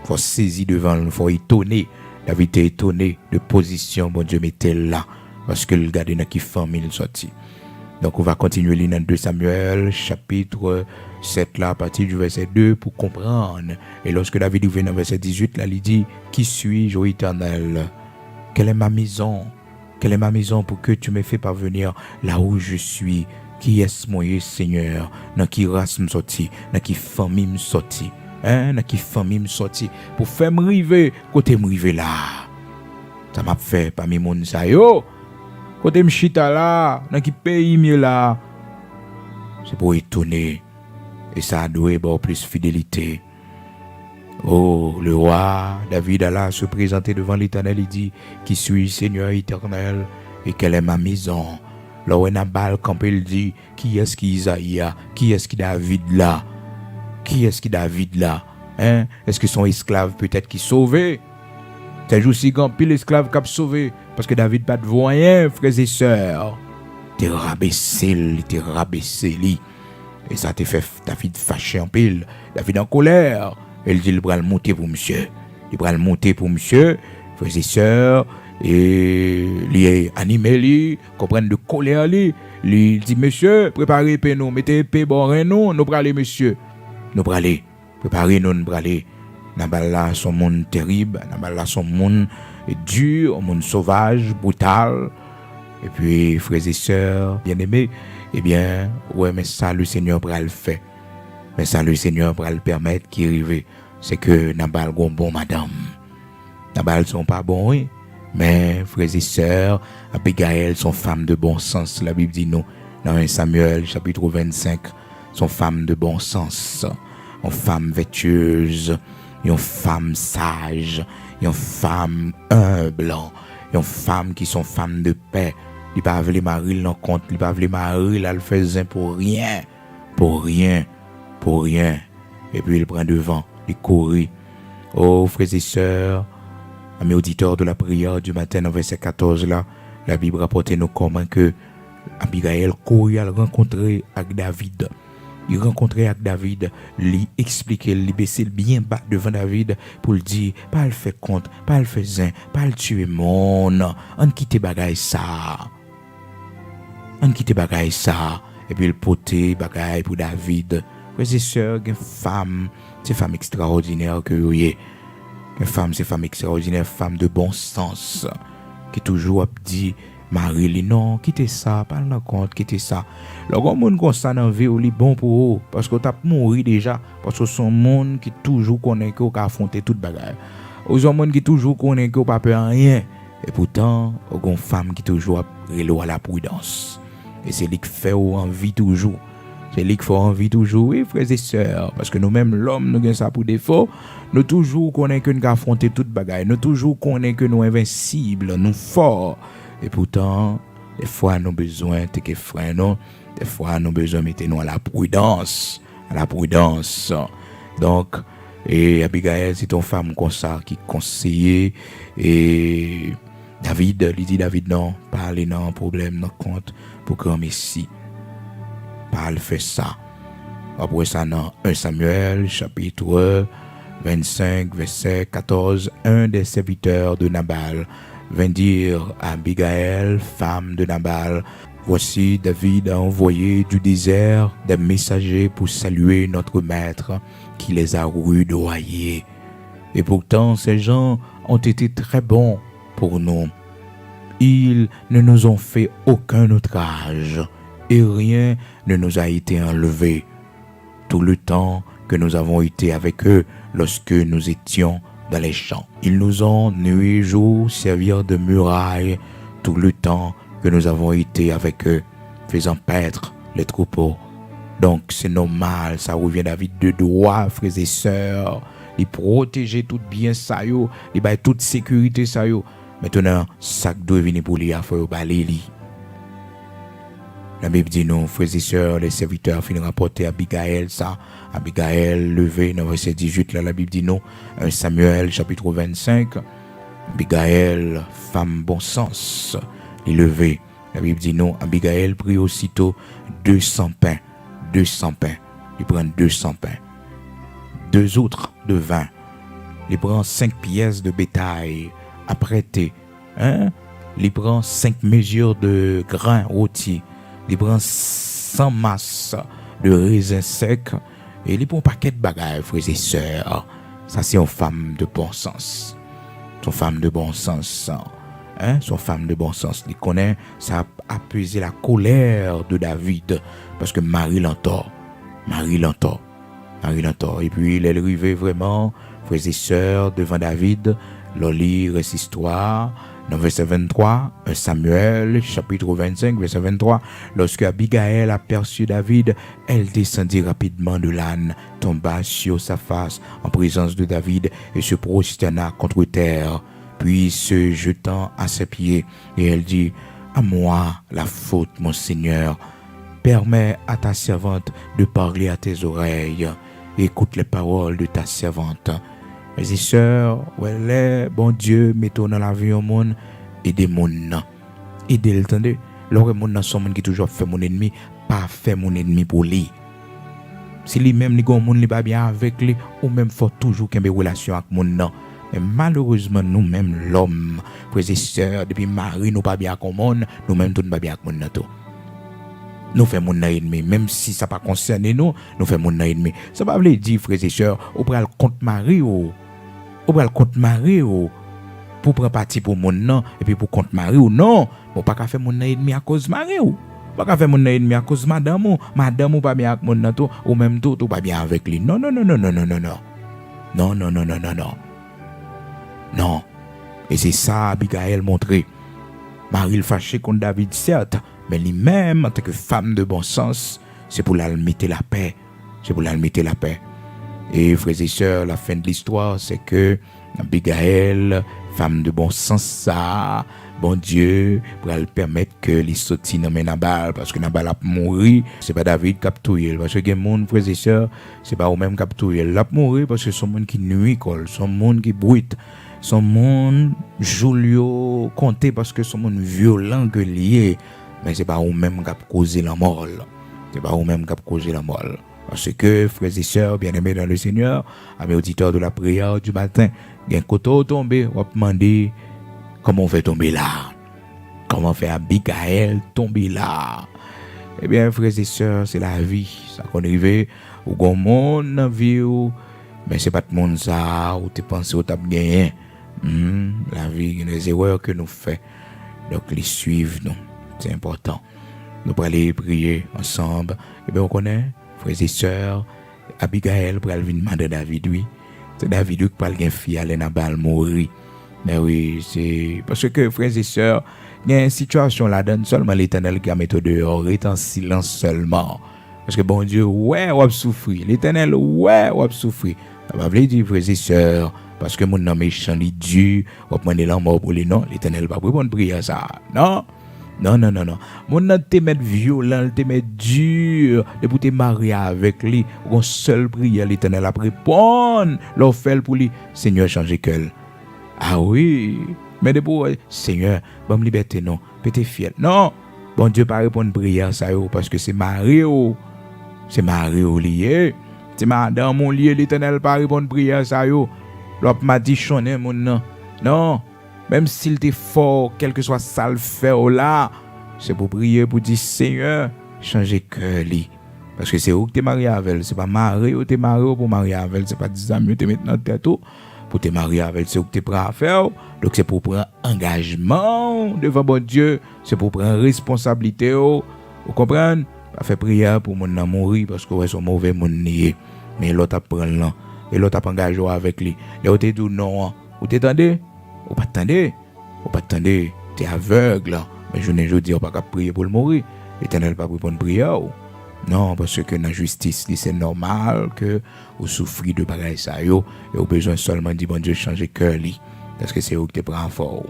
faut saisir devant, faut étonner. David était étonné de position bon Dieu mettait là parce que le gardien qui famille sorti. Donc on va continuer dans 2 Samuel chapitre 7 là à partir du verset 2 pour comprendre. Et lorsque David vient dans verset 18 là, il dit qui suis-je ô Éternel? Quelle est ma maison? Quelle est ma maison pour que tu me fais parvenir là où je suis? Qui est mon Seigneur? Dans qui race me sorti? Dans qui famille me sorti? Dans qui famille me sorti? Pour faire me river, côté me river là. Ça m'a fait parmi mon sa yo. Côté me chita là, dans qui pays mieux là. C'est pour étonner. Et ça doit avoir plus fidélité. Oh, le roi David alla se présenter devant l'Éternel, il dit, qui suis Seigneur éternel et quelle est ma maison? Là où Nabal campé, il dit, qui est-ce qui Isaïe? Qui est-ce qui David là? Qui est-ce qui David là? Est-ce que son esclave peut-être qui sauvé? C'est juste si grand pile esclave qui a sauvé parce que David pas de voyant, frères et sœurs. T'es rabaissé, et ça t'a fait David fâché en pile, David en colère. Elle dit, il va le monter pour monsieur. Il va le monter pour monsieur, frères et sœurs, et il est animé, comprendre de colère, il dit, monsieur, préparez nous, mettez épée, bon, nous allons aller, monsieur. Nous allons aller, préparez-nous, nous allons aller. Nabal là, son monde terrible, Nabal là, son monde dur, un monde sauvage, brutal. Et puis, frères et sœurs, bien-aimés, eh bien, ouais, mais ça, le Seigneur va le faire. Mais ça, le Seigneur va le permettre qu'il arrive. C'est que Nabal est bon, madame. Nabal sont pas bons, oui. Mais, frères et sœurs, Abigail sont femmes de bon sens. La Bible dit nous, dans 1 Samuel, chapitre 25, sont femmes de bon sens. Une femme vertueuse, une femme sage, une femme humble, une femme qui sont femmes de paix. Il ne pas les maris dans compte, il ne pas les maris là le faisait pour rien. Et puis il prend devant, il courit. Oh frères et sœurs, amis auditeurs de la prière du matin, dans verset 14 là, la Bible rapporte nous comment que Abigail courit à le rencontrer avec David. Il rencontrait avec David, lui expliquer, lui baisser bien bas devant David pour lui dire, pas le faire compte, pas le faire zin, pas le tuer mon, on quitte bagaille ça. Et puis il potait bagaille pour David. Frères et sœurs, une femme, c'est femme extraordinaire que vous avez. Une femme, c'est femme extraordinaire, femme de bon sens, qui toujours dit, Marie, non, quittez ça, pas le compte, quittez ça. Le grand monde comme ça dans la vie, il est bon pour vous, parce que tu as mouru déjà, parce que son monde qui toujours connaît que vous affronter toute bagarre. Aux hommes qui toujours connaît que vous pas peur rien. Et pourtant, il y a une femme qui toujours reloue à la prudence. Et c'est lui qui fait envie toujours. C'est lui qui fait envie toujours, oui, frères et sœurs. Parce que nous-mêmes, l'homme, nous avons ça pour défaut. Nous toujours connaissons que nous affronter toute bagarre. Nous toujours connaissons que nous invincibles, nous forts. Et pourtant, des fois, nous avons besoin de que frères, non. Des fois, nous avons besoin de mettre nous à la prudence. Donc, et Abigail, c'est une femme comme ça qui conseillait. Et David, il dit David, non, parlez non, problème, non, compte, pour que Messie parle, fait ça. Après ça, dans 1 Samuel, chapitre 25, verset 14, un des serviteurs de Nabal vint dire à Abigail, femme de Nabal, Voici David a envoyé du désert des messagers pour saluer notre maître qui les a rudoyés. Et pourtant, ces gens ont été très bons pour nous. Ils ne nous ont fait aucun outrage et rien ne nous a été enlevé. Tout le temps que nous avons été avec eux lorsque nous étions dans les champs. Ils nous ont nuit et jour servir de muraille tout le temps que nous avons été avec eux, faisant paître les troupeaux. Donc c'est normal, ça revient David de droit, frères et sœurs, de protéger tout bien ça yo, de bailler toute sécurité ça yo. Maintenant, ça doit venir pour lui à faire balayer. La Bible dit nous, frères et sœurs, les serviteurs finissent rapporter Abigail ça. Abigail levé dans verset 18, là la Bible dit nous, 1 Samuel chapitre 25, Abigail, femme bon sens, est levée. La Bible dit non, Abigail prit aussitôt 200 pains. Il prend 200 pains. 2 autres de vin. Il prend 5 pièces de bétail à prêter. Il prend 5 mesures de grains rôtis. Il prend 100 masses de raisins secs. Et il prend un paquet de bagages, frères et sœurs. Ça, c'est une femme de bon sens. Son femme de bon sens. Son femme de bon sens. Il connaît, ça a apaisé la colère de David. Parce que Marie l'entend. Et puis, il est arrivé vraiment, frères et sœurs, devant David. L'on lit cette histoire. Dans verset 23, 1 Samuel, chapitre 25, verset 23, lorsque Abigail aperçut David, elle descendit rapidement de l'âne, tomba sur sa face en présence de David et se prosterna contre terre. Puis se jetant à ses pieds, et elle dit, à moi la faute, mon Seigneur. Permets à ta servante de parler à tes oreilles. Écoute les paroles de ta servante. Mes et sœurs, bon Dieu, mettons dans la vie au monde, aidez mon nom. Aidez le temps de, lorsque mon nom sont monde qui toujours fait mon ennemi, pas fait mon ennemi pour lui. Si lui-même, il n'est pas bien avec lui, ou même faut toujours qu'il y ait une relation avec mon nom. Mais malheureusement, nous-mêmes, l'homme, frères et sœurs, depuis Marie, nous pas bien avec le monde, nous-mêmes, tout pas bien avec mon nom. Nous faisons mon ennemi, même si ça ne concerne pas nous, nous faisons mon ennemi. Ça ne veut pas dire, frères et sœurs, on prend le compte Marie, pour prendre parti pour mon nom, et puis pour compte Marie, ou non, on pas faire mon ennemi à cause Marie, ou pas faire mon ennemi à cause madame, ou pas bien avec mon nom, ou même tout, ou pas bien avec lui. Non. Non. Et c'est ça, Abigail montré. Marie le fâché contre David, certes, mais lui-même, en tant que femme de bon sens, c'est pour la mettre la paix. Et frères et sœurs, la fin de l'histoire, c'est que Abigail, femme de bon sens, ça, bon Dieu, pour elle permettre que les sorties dans Nabal, parce que Nabal a mouru, c'est pas David qui a tué, parce que les gens, frères et sœurs, c'est pas eux-mêmes qui a tué, il a mouru parce que son monde qui nuit, son monde qui bruite, son monde Julio compté parce que son monde violent que lié, mais c'est pas eux-mêmes qui a causé la mort. Parce que, frères et sœurs, bien-aimés dans le Seigneur, amis auditeurs de la prière du matin, il y a un coteau tombé, on va demander comment on fait tomber là. Comment faire Abigail tomber là. Eh bien, frères et sœurs, c'est la vie. Ça qu'on arrive, ou qu'on monde dans la vie, mais c'est pas tout le monde ça, ou tu penses au tape gagné. La vie, il y a des erreurs que nous faisons. Donc, les suivre, nous. C'est important. Nous allons aller prier ensemble. Eh bien, on connaît, frères et sœurs, Abigail pour aller demander David, oui. C'est David qui parle d'une fille à Nabal mourir. Mais oui, c'est parce que, frères et sœurs, il y a une situation là-dedans, seulement l'Éternel qui a mis dehors, est en silence seulement. Parce que bon Dieu, ouais, on va souffrir. L'Éternel, ouais, on va souffrir. Ça va vous dire, frères et sœurs, parce que mon nom méchant, il est dur, on va demander la mort pour les noms, l'Éternel va pas répondre prier à ça. Non. Mon nom te met violent, te met dur, de pour te marier avec lui, on seul prière, l'Éternel a répondre, l'on fait pour lui, Seigneur, change cœur. Ah oui, mais de pour Seigneur, bonne liberté, non, peut-être fiel. Non, bon Dieu pas répondre prière ça parce que c'est Marie, lié. C'est madame mon lié, l'Éternel pas répondre prière ça l'op m'a dit chonner mon nom. Non, même s'il était fort, quel que soit ça le fait là, c'est pour prier, pour dire Seigneur, changer cœur li. Parce que c'est où que tu es marié avec elle, c'est pas marié ou tu es marié pour marier avec elle, c'est pas 10 amis tu es maintenant tête pour te marier avec elle, c'est où que tu es prêt à faire. Donc c'est pour prendre engagement devant bon Dieu, c'est pour prendre responsabilité. Vous comprenez? Pas faire prière pour mon nan mourir parce que ouais son mauvais mon nié. Mais l'autre apprend là et l'autre a engagé avec lui. Et on te dit non, ou t'entendez? Ou pas t'entendez? Ou pas t'entendez? Tu es aveugle. Mais je ne dis pas qu'à prier pour le mourir. L'Éternel pas pour une prière. Non, parce que dans la justice, c'est normal que vous souffrez de bagaille ça yo et vous besoin seulement de bon Dieu changer cœur li. Parce que c'est où que tu prends fort.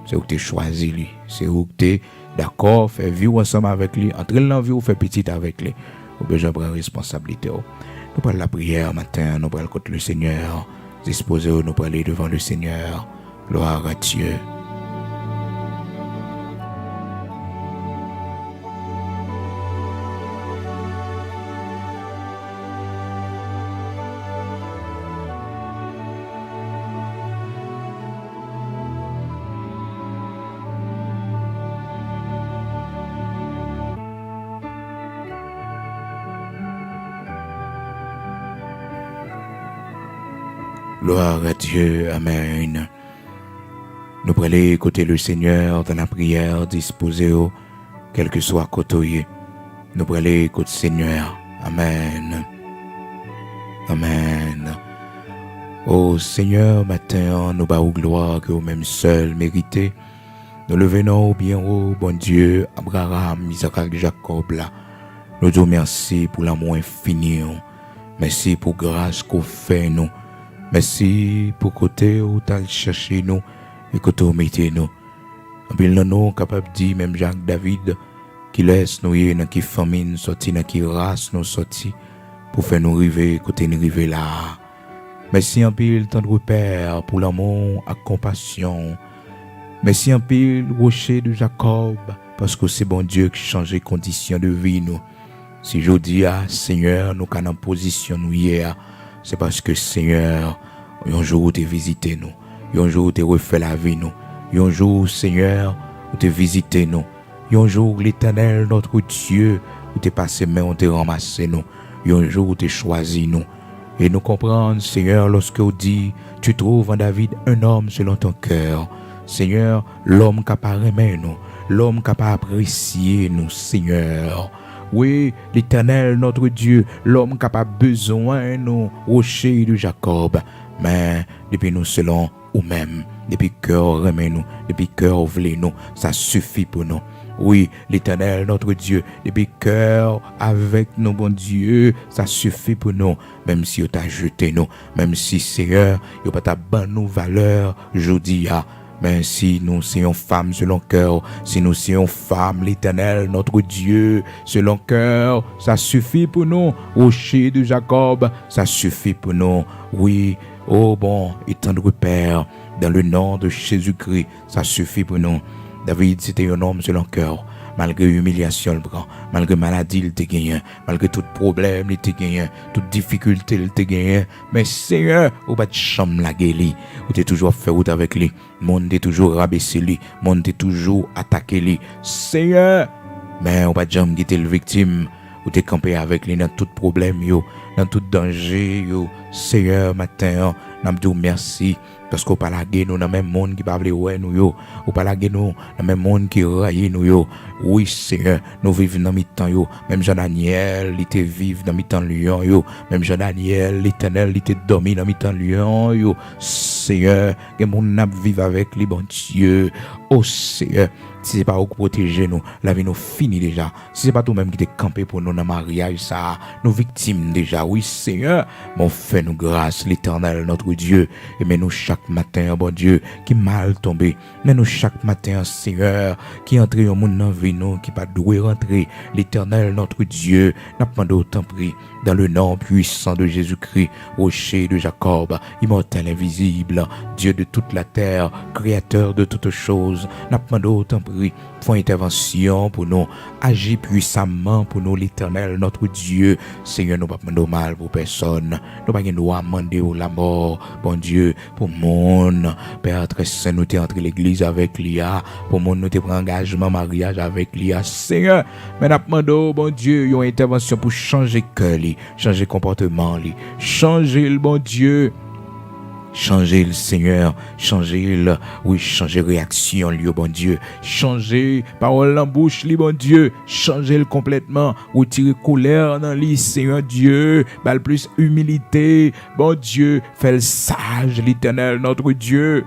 C'est où que tu choisis lui. C'est où que tu d'accord, faire vivre ensemble avec lui, entrer dans la vie ou faire petit avec lui. Vous besoin de prendre responsabilité. Nous parlons de la prière matin, nous parlons contre le Seigneur. Disposez-vous, nous parler devant le Seigneur. Gloire à Dieu. Gloire à Dieu, Amen. Nous prenons écouter le Seigneur dans la prière, disposez-vous, quel que soit côté. Nous prenons écouter le Seigneur, Amen. Amen. Ô Seigneur, matin, nous battons gloire que vous-même seul méritez. Nous le venons bien haut, bon Dieu, Abraham, Isaac, Jacob, là. Nous disons merci pour l'amour infini. Merci pour grâce qu'on fait nous. Merci pour côté où tu as cherché nous et que tu as mis nous. En plus, nous capables de dire, même Jacques David, qui laisse nous y dans qui famine sorti, dans qui race nous sorti, pour faire nous arriver, côté nous arriver là. Merci en pile, tendre Père, pour l'amour et compassion. Merci en pile, rocher de Jacob, parce que c'est bon Dieu qui change les conditions de vie nous. Si je dis à Seigneur, nous sommes en position nous hier, c'est parce que Seigneur, un jour où tu visité nous, un jour où tu refait la vie nous, un jour Seigneur, où tu visité nous, un jour l'Éternel notre Dieu, où tu passé main, où tu ramassé nous, un jour où tu choisi nous. Et nous comprenons, Seigneur, lorsque on dit, tu trouves en David un homme selon ton cœur. Seigneur, l'homme capable d'aimer nous, l'homme capable d'apprécier nous, Seigneur. Oui, l'Éternel, notre Dieu, l'homme capable besoin nous, rocher de Jacob. Mais depuis nous selon nous-mêmes, depuis cœur remet nous, depuis cœur voulait nous, ça suffit pour nous. Oui, l'Éternel, notre Dieu, depuis cœur avec nous, bon Dieu, ça suffit pour nous. Même si on t'a jeté nous, même si Seigneur, il n'y a pas ta bonne nous valeur, je dis, mais si nous sommes femmes selon cœur, si nous sommes femmes, l'Éternel, notre Dieu, selon cœur, ça suffit pour nous. Rocher de Jacob, ça suffit pour nous. Oui, oh bon, étendre Père, dans le nom de Jésus-Christ, ça suffit pour nous. David, c'était un homme selon cœur. Malgré l'humiliation, le prend, malgré maladie, il te gagne, malgré tout problème, il te gagne, toute difficulté, il te gagne. Mais Seigneur, ou pas de chambre la guéli, ou t'es toujours fait route avec lui, monde est toujours rabaissé lui, monde est toujours attaqué lui. Seigneur, mais ou pas de jambe qui était le victime, ou t'es campé avec lui dans tout problème, yo, dans tout danger, yo. Seigneur, matin, nous te merci. Parce qu'on parle à nous dans le même monde qui parle ouais nous yo, on parle à nous dans le même monde qui raille nous yo. Oui Seigneur, nous vivons dans mi temps yo, même Jean Daniel, il était vivre dans mi temps lion yo, même Jean Daniel, l'Éternel, il était dormi dans mi temps lion yo. Seigneur, que mon n'a vivre avec lui bon Dieu. Oh Seigneur, si c'est pas vous protéger nous, la vie nous finit déjà. Si c'est pas toi même qui t'es campé pour nous dans le mariage ça, nous victimes déjà. Oui Seigneur, mon fait nous grâce l'Éternel notre Dieu, et mais nous chaque matin, bon Dieu, qui mal tombé. Mais nous chaque matin, Seigneur, qui entre au monde dans vie nous, qui pas doué rentrer, l'Éternel notre Dieu, n'a pas d'autant pris dans le nom puissant de Jésus-Christ, rocher de Jacob, immortel invisible, Dieu de toute la terre, créateur de toutes choses, n'a pas d'autant pris prie, font intervention pour nous, agis puissamment pour nous, l'Éternel, notre Dieu. Seigneur, nous ne pouvons pas demander mal pour personne. Nous ne pouvons pas demander la mort, bon Dieu, pour le monde. Père très saint, nous t'es entré l'église avec Lia. Pour le monde, nous t'es pris engagement, mariage avec Lia. Seigneur, mais nous demandons, bon Dieu, une intervention pour changer cœur, changer comportement, changer le bon Dieu. Changer le Seigneur, changer le, oui, changer réaction, lui, bon Dieu, changer parole en bouche, lui, bon Dieu, changer le complètement, retirer colère dans lui, Seigneur Dieu, le plus humilité, bon Dieu, fais le sage, l'Éternel, notre Dieu.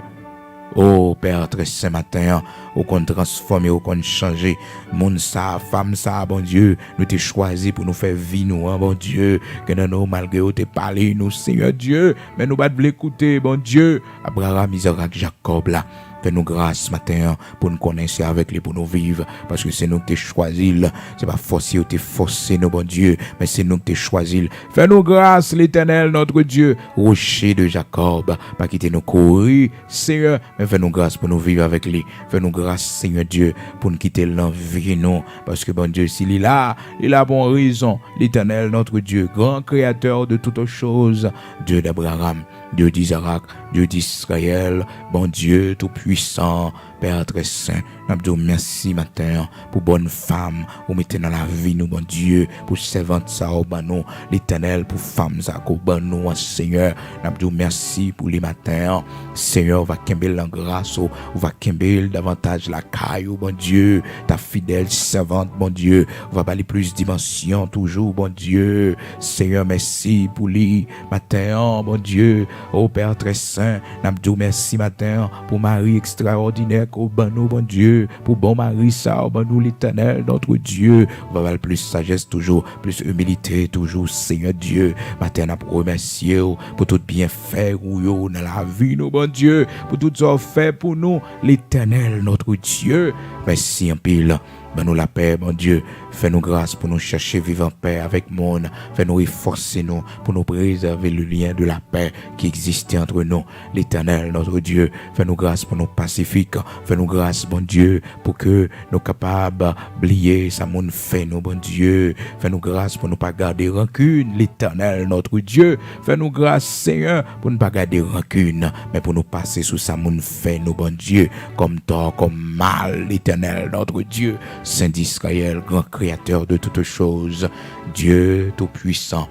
Oh Père très saint matin, au qu'on transformer, au qu'on changer, monde ça, femme ça, bon Dieu, nous t'es choisi pour nous faire vie nous, hein, bon Dieu, que nous malgré où t'es parlé nous, Seigneur Dieu, mais nous pas de l'écouter, bon Dieu, Abraham, Isaac, Jacob là. Fais-nous grâce matin pour nous connaître avec lui, pour nous vivre. Parce que c'est nous qui t'es choisi. C'est pas forcé ou t'es forcé, nous, bon Dieu. Mais c'est nous qui t'es choisi. Fais-nous grâce, l'Éternel, notre Dieu. Rocher de Jacob. Pas quitter nous courir, Seigneur. Mais fais-nous grâce pour nous vivre avec lui. Fais-nous grâce, Seigneur Dieu, pour nous quitter l'envie, nous. Parce que, bon Dieu, s'il est là, il a bon raison. L'Éternel, notre Dieu, grand créateur de toutes choses. Dieu d'Abraham, Dieu d'Isaac, Dieu d'Israël, bon Dieu tout-puissant, Père très saint, nous disons merci matin pour bonne femme, vous mettez dans la vie nous, bon Dieu, pour servante ça au nous, l'Éternel, pour femme ça au nous, Seigneur, nous disons merci pour les matins, Seigneur, va kembel en grâce, va kembel davantage la caille, bon Dieu, ta fidèle servante, bon Dieu, va aller plus dimension toujours, bon Dieu, Seigneur, merci pour lui, matin, bon Dieu, oh Père très saint, nous disons merci matin pour Marie extraordinaire, au nous, bon Dieu, pour bon mari ça, au nous, l'Éternel, notre Dieu, on va avoir plus sagesse toujours, plus humilité toujours, Seigneur Dieu, matin, nous remercions pour tout bienfait ou dans la vie, nous, bon Dieu, pour tout ce fait pour nous, l'Éternel, notre Dieu, merci en pile. Ben-nous la paix, mon Dieu. Fais-nous grâce pour nous chercher vivre en paix avec le monde. Fais-nous efforcer nous pour nous préserver le lien de la paix qui existait entre nous. L'Éternel, notre Dieu. Fais-nous grâce pour nous pacifiques. Fais-nous grâce, bon Dieu, pour que nous capables d'oublier ça monde fait, nous, bon Dieu. Fais-nous grâce pour ne pas garder rancune. L'Éternel, notre Dieu. Fais-nous grâce, Seigneur, pour ne pas garder rancune, mais pour nous passer sous ça monde fait, nous, bon Dieu, comme tort, comme mal, l'Éternel, notre Dieu. Saint d'Israël, grand créateur de toutes choses, Dieu tout-puissant.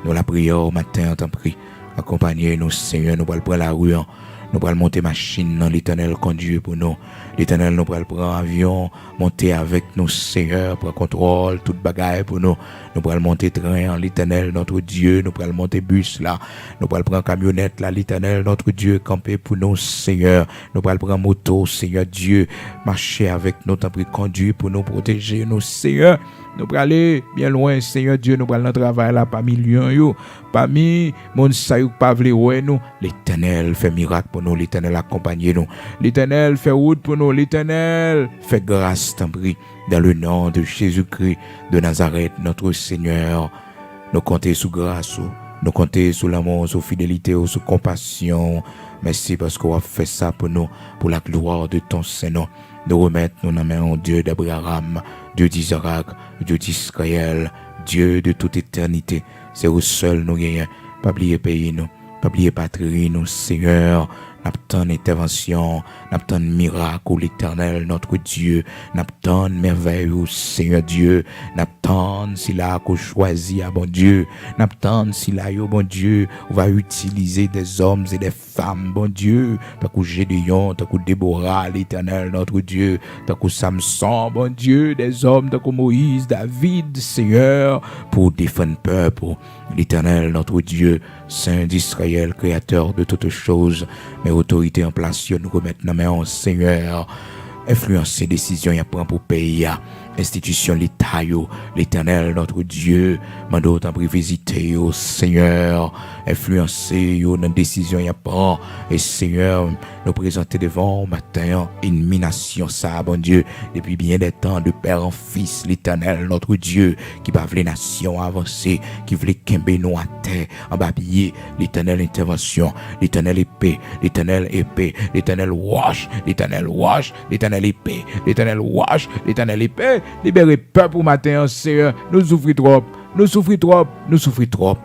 Nous la prions au matin, t'en prie. Accompagnez-nous, Seigneur, nous allons prendre la rue. Nous allons monter machine dans l'Éternel conduit pour nous. L'Éternel, nous allons prendre avion, monter avec nous, Seigneur, pour contrôle, toute bagaille pour nous. Nous allons monter train, l'Éternel, notre Dieu. Nous allons monter bus là. Nous allons prendre camionnette là, l'Éternel, notre Dieu, camper pour nous, Seigneur. Nous allons prendre moto, Seigneur Dieu, marcher avec nous, t'en prie, conduire pour nous protéger, nous, Seigneur. Nous allons aller bien loin, Seigneur Dieu, nous allons travailler là, parmi lions, parmi mon saïou pas vle ouais nous. L'Éternel fait miracle pour nous, l'Éternel accompagne nous. L'Éternel fait route pour nous, l'Éternel fait grâce, t'en prie, dans le nom de Jésus-Christ de Nazareth, notre Seigneur. Nous comptons sous grâce, nous comptons sous l'amour, sous fidélité, sous compassion. Merci parce qu'on a fait ça pour nous, pour la gloire de ton Saint-Nom. Nous remettons nous dans la main Dieu d'Abraham, Dieu d'Isaac, Dieu d'Israël, Dieu de toute éternité. C'est au seul nous gagnons. Pas oublier pays nous, pas oublier patrie nous, Seigneur. N'attend intervention, n'attend miracle, l'Éternel, notre Dieu, n'attend merveille, Seigneur Dieu, n'attend s'il a choisi, bon Dieu, n'attend s'il a, bon Dieu, on va utiliser des hommes et des femmes, bon Dieu, t'as coup Gédéon, t'as coup Déborah, l'Éternel, notre Dieu, t'as coup Samson, bon Dieu, des hommes, t'as coup Moïse, David, Seigneur, pour défendre le peuple, l'Éternel, notre Dieu, Saint d'Israël, créateur de toutes choses, mais autorité en place, nous remettons dans main, Seigneur, influencer décisions et prend pour pays. institution l'État, l'Éternel, notre Dieu, mando t'en prie visiter, Seigneur, influencer, dans la décision y a pas, et Seigneur, nous présenter devant matin, une nation, ça, bon Dieu, depuis bien des temps, de père en fils, l'Éternel, notre Dieu, qui va les nations avancer, qui veut kembe nous à terre, en babiller, l'Éternel intervention, l'Éternel épée, l'Éternel wash, l'Éternel épée, l'Éternel wash, l'Éternel épée, libérez peuple au matin, Seigneur, nous souffrons trop,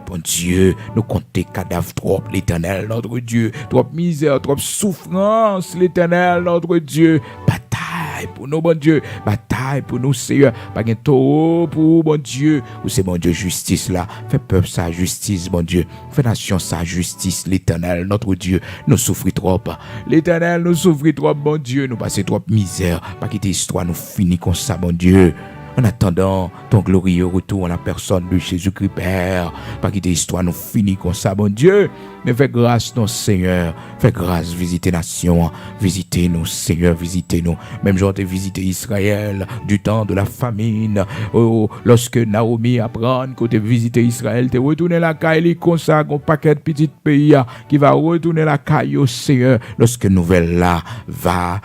bon Dieu, nous comptons cadavres trop, l'Éternel, notre Dieu, trop misère, trop souffrance, l'Éternel, notre Dieu, bataille pour nous, bon Dieu, bataille pour nous, Seigneur, pas de taureau pour bon Dieu, ou c'est bon Dieu, justice là, fais peuple sa justice, bon Dieu, fais nation sa justice, l'Éternel, notre Dieu, nous souffrons trop, l'Éternel, nous souffrons trop, bon Dieu, nous passons trop misère, pas quitter histoire, nous finissons comme ça, bon Dieu. En attendant ton glorieux retour en la personne de Jésus-Christ, Père, pas quitter l'histoire nous finit comme ça, bon Dieu. Mais fais grâce, non Seigneur. Fais grâce, visitez nation. Visitez-nous, Seigneur, visitez-nous. Même genre de visiter Israël du temps de la famine. Oh, lorsque Naomi apprend que tu visité Israël, tu retourné la caille, comme ça, un paquet de petits pays qui va retourner la caille, au Seigneur. Lorsque nouvelle là va,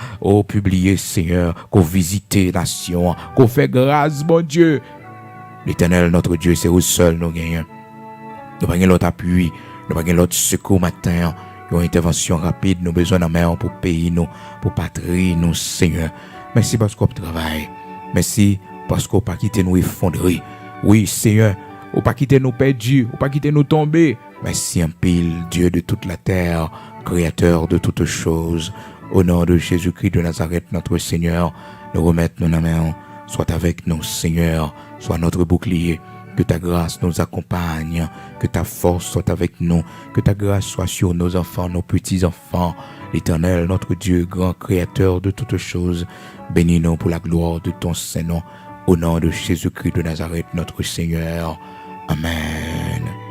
publier, Seigneur, qu'on visite nation, qu'on fait grâce, bon Dieu. L'Éternel, notre Dieu, c'est au seul nous gagnons. Nous n'avons pas l'autre appui, nous n'avons pas l'autre secours matin. Une intervention rapide, nous avons besoin de main pour pays, nous, pour patrie, nous, Seigneur. Merci parce qu'on travaille. Merci parce qu'on n'a pas quitté nous effondrer. Oui, Seigneur, on n'a pas quitté nous perdus, on n'a pas quitté nous tomber. Merci un pile, Dieu de toute la terre, Créateur de toutes choses. Au nom de Jésus-Christ de Nazareth, notre Seigneur, nous remettons nos mains. Sois avec nous, Seigneur, sois notre bouclier. Que ta grâce nous accompagne, que ta force soit avec nous, que ta grâce soit sur nos enfants, nos petits-enfants. L'Éternel, notre Dieu, grand créateur de toutes choses, bénis-nous pour la gloire de ton Saint-Nom. Au nom de Jésus-Christ de Nazareth, notre Seigneur. Amen.